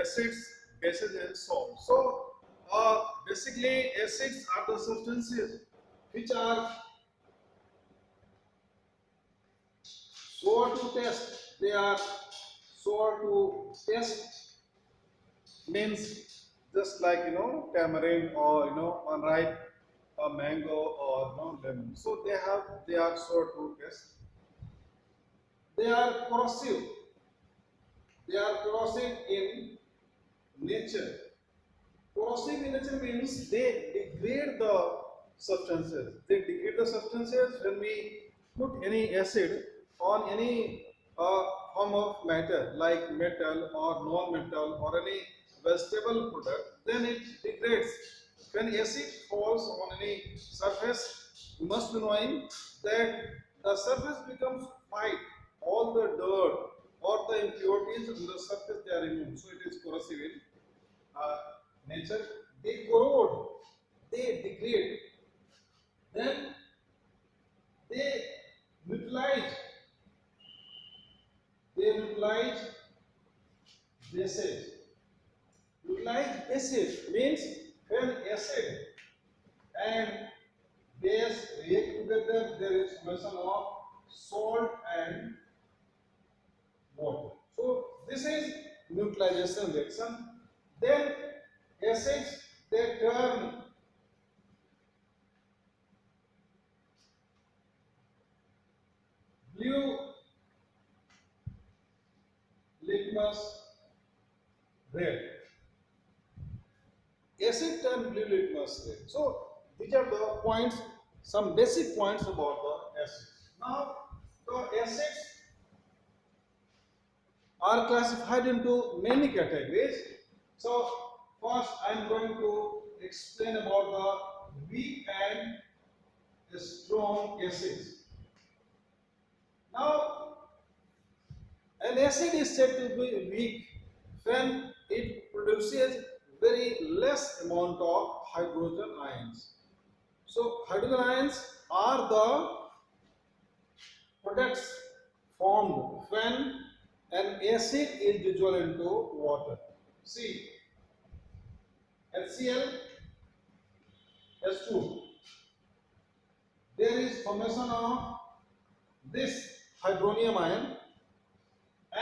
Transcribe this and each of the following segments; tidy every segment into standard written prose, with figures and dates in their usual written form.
acids, bases and salts. So basically acids are the substances which are sore to test. They are sore to test, means just like tamarind, or unripe mango, or lemon. So they are sore to test. They are corrosive. They are corrosive in nature. Corrosive in nature means they degrade the substances. They degrade the substances when we put any acid on any form of matter like metal or non-metal or any vegetable product, then it degrades. When acid falls on any surface, you must be knowing that the surface becomes white. All the dirt or the impurities on the surface, they are removed. So it is corrosive in uh, nature. They corrode, they degrade, then they neutralize, they neutralize bases. Neutralize bases means when acid and base react together, there is formation of salt and water. So this is neutralization reaction. Then acids, they turn blue litmus red. Acid turn blue litmus red. So these are the points, some basic points about the acids. Now the acids are classified into many categories. So first I am going to explain about the weak and strong acids. Now an acid is said to be weak when it produces very less amount of hydrogen ions. So hydrogen ions are the products formed when an acid is dissolved into water. See, HCl, H2. There is formation of this hydronium ion,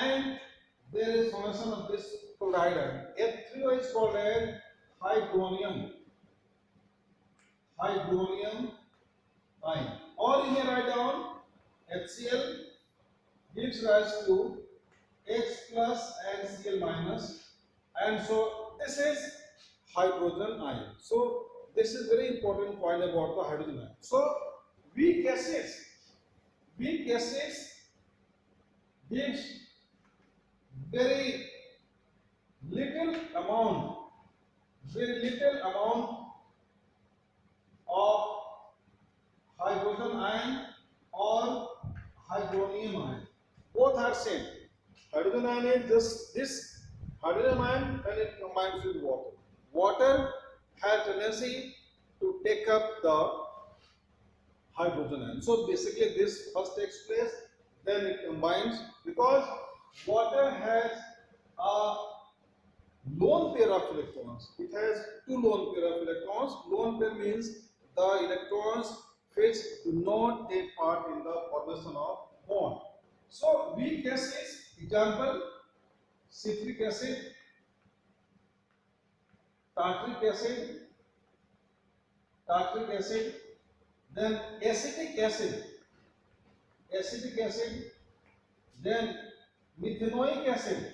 and there is formation of this chloride ion. H3O is called as hydronium ion. Or you may write down HCl gives rise to H plus and Cl minus, and so this is hydrogen ion. So this is very important point about the hydrogen ion. So weak acids gives very little amount of hydrogen ion or hydronium ion. Both are same. Hydrogen ion is just this hydrogen ion when it combines with water. Water has tendency to take up the hydrogen ion. So basically this first takes place, then it combines, because water has a lone pair of electrons. It has two lone pair of electrons. Lone pair means the electrons which do not take part in the formation of bond. So weak acids, example, citric acid, tartaric acid, then acetic acid, then methanoic acid.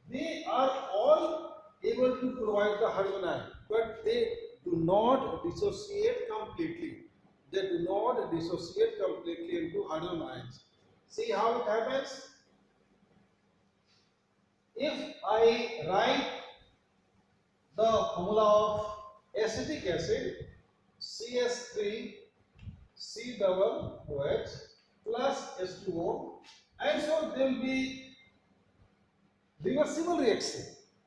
They are all able to provide the hydrogen ion, but they do not dissociate completely. They do not dissociate completely into hydrogen ions. See how it happens? If I write the formula of acetic acid, CH3COOH plus H2O, and so there will be reversible reaction.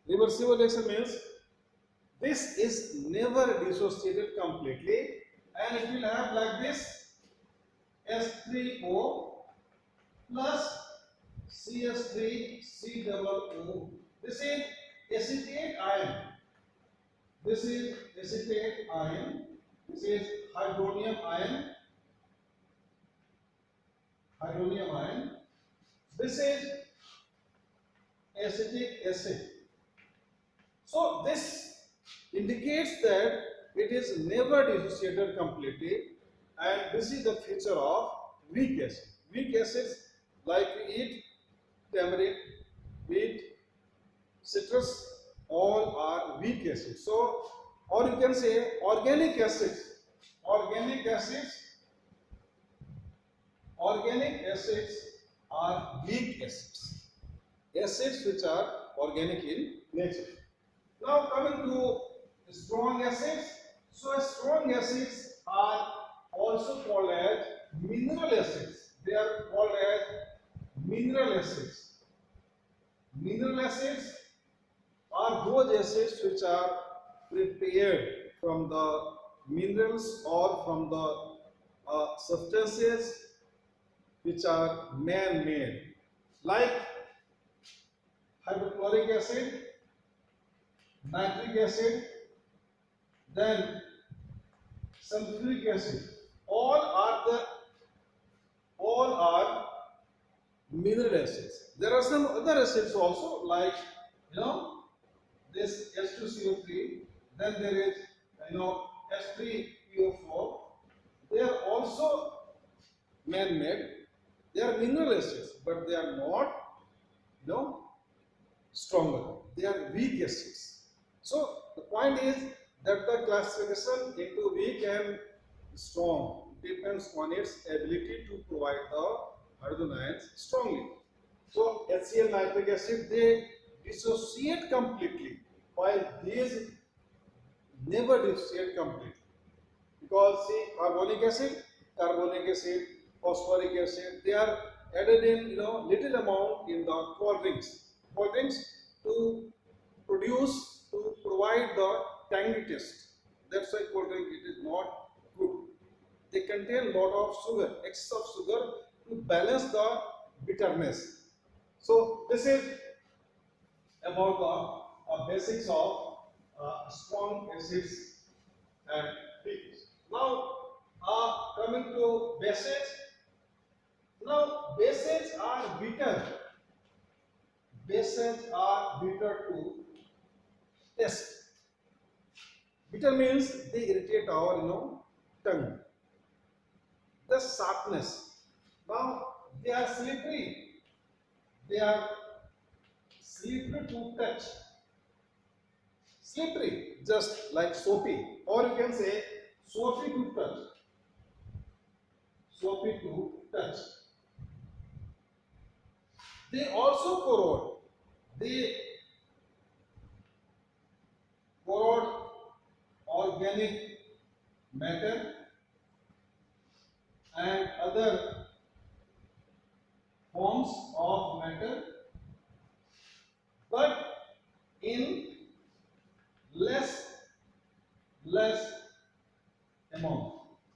Reversible reaction means this is never dissociated completely, and it will have like this: H3O plus CS3 C double O. This is acetate ion. This is acetate ion. This is hydronium ion. Hydronium ion. This is acetic acid. So this indicates that it is never dissociated completely, and this is the feature of weak acid. Weak acids like we eat tamarind, we eat citrus, all are weak acids. So, or you can say organic acids. Organic acids, organic acids are weak acids. Acids which are organic in nature. Now coming to strong acids. So strong acids are also called as mineral acids. They are called as mineral acids. Mineral acids are those acids which are prepared from the minerals or from the substances which are man-made, like hydrochloric acid, nitric acid, then sulfuric acid. All are mineral acids. There are some other acids also, like this H2CO3. Then there is H3PO4. They are also man-made. They are mineral acids, but they are not stronger. They are weak acids. So the point is that the classification into weak and strong depends on its ability to provide the hydrogen ions strongly. So HCl, nitric acid, they dissociate completely, while these never dissociate completely. Because see, carbonic acid, phosphoric acid, they are added in little amount in the cold drinks to provide the tangy taste. That's why cold drink it is not good. They contain lot of sugar, excess of sugar to balance the bitterness. So this is about the basics of strong acids and weak. Now coming to bases. Now bases are bitter. Bases are bitter to taste. Bitter means they irritate our tongue. The sharpness. Now they are slippery. They are slippery to touch. Slippery, just like soapy, or you can say soapy to touch. Soapy to touch. They also corrode. They corrode organic matter and other forms of matter, but in less amount.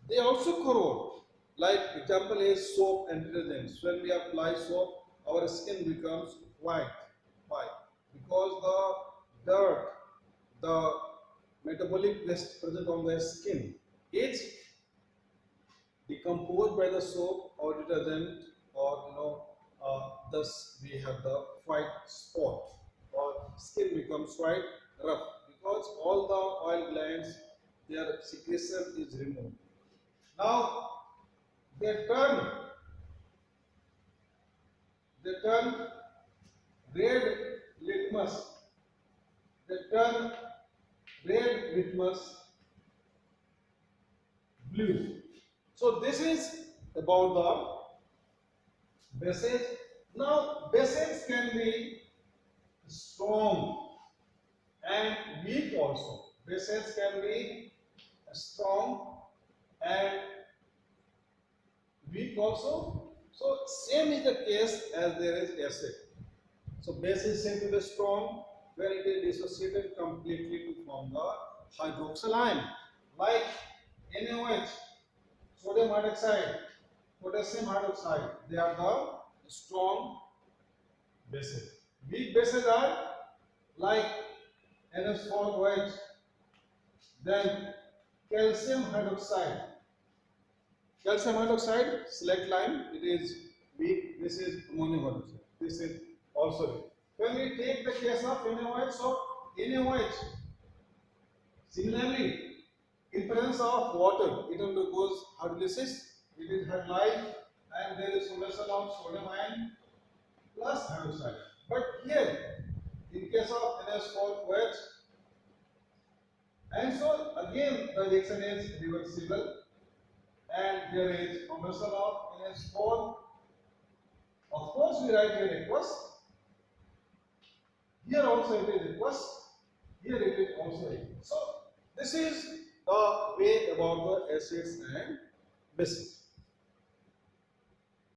They also corrode. Like example is soap and detergents. When we apply soap, our skin becomes white. Why? Because the dirt, the metabolic waste present on the skin is decomposed by the soap or detergent, or thus we have the white spot, or skin becomes white rough, because all the oil glands, their secretion is removed. Now they turn red litmus. They turn red litmus blue. So this is about the bases. Now bases can be strong and weak also. Bases can be strong and weak also. So same is the case as there is acid. So base is said to be strong when it is dissociated completely to form the hydroxyl ion, like NaOH, sodium hydroxide, potassium hydroxide. They are the strong bases. Weak bases are like NH4OH, then calcium hydroxide. Calcium hydroxide, select line, it is weak. This is ammonium hydroxide. This is also weak. When we take the case of NaOH, so NaOH, similarly, in presence of water, it undergoes hydrolysis. It is hydrolyzed, and there is formation of sodium ion plus hydroxide. But here, in case of NH4OH, and so again the reaction is reversible, and there is formation of NH4. Of course, we write here aqueous. Here also it is aqueous. Here it is also aqueous. So this is the way about the acids and bases.